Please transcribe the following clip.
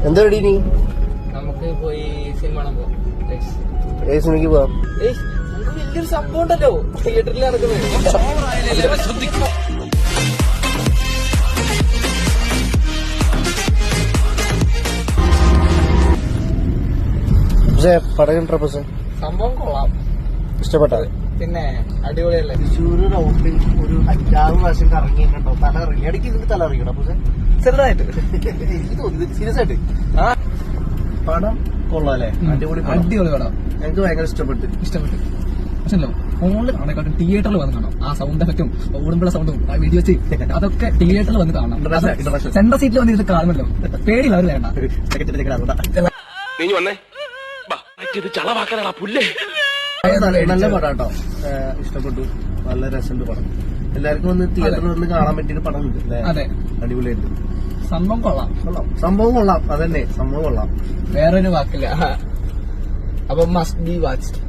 എന്താ റെഡി നീ? നമുക്ക് പോയി സിനിമ കാണാൻ പോവാം. ഏത് സിനിമയ്ക്ക് പോവാം? നമുക്ക് വലിയൊരു സംഭവം ഉണ്ടല്ലോ തിയേറ്ററിൽ നടക്കുന്നത്. പടം കണ്ടോ? സംഭവം കൊള്ളാം, ഇഷ്ടപ്പെട്ടത്? പിന്നെ അടിപൊളിയല്ലേ. തൃശ്ശൂർ റൗണ്ടിൽ ഒരു 5-6 പ്രാവശ്യം കറങ്ങിയിട്ടുണ്ടോ? തല ഇറങ്ങി ഇടയ്ക്ക് ഇതിന് തല ഇറങ്ങിയോ? ചെറുതായിട്ട് എനിക്ക് തോന്നി സീരിയസ് ആയിട്ട്. പടം കൊള്ളാല്ലേ? അടിപൊളി പടം. എനിക്ക് ഭയങ്കര ഇഷ്ടപ്പെട്ടു. പക്ഷല്ലോ ഫോണിൽ കാണാൻ തിയേറ്ററിൽ വന്ന് കാണാം. ആ സൗണ്ട് എഫക്റ്റും ഓടുമ്പോഴുള്ള സൗണ്ടും ആ വീഡിയോ വെച്ച് അതൊക്കെ തിയേറ്ററിൽ വന്ന് കാണാം. സെൻട്രൽ സീറ്റിൽ വന്ന് ഇത് കാണുമല്ലോ, പേടിയില്ല അവർ വേണ്ട. നല്ല പടം കേട്ടോ, ഇഷ്ടപ്പെട്ടു. നല്ല രസമുണ്ട് പടം. എല്ലാവർക്കും ഒന്ന് തിയേറ്ററിൽ വന്ന് കാണാൻ പറ്റിയൊരു പടം ഉണ്ട് അല്ലേ? അതെ, അടിപൊളിയായിട്ട്. സംഭവം കൊള്ളാം. സംഭവം കൊള്ളാം, അതന്നെ സംഭവം കൊള്ളാം. വേറൊരു വാക്കില്ല. അപ്പൊ മസ്റ്റ് ബി വാച്ച്ഡ്.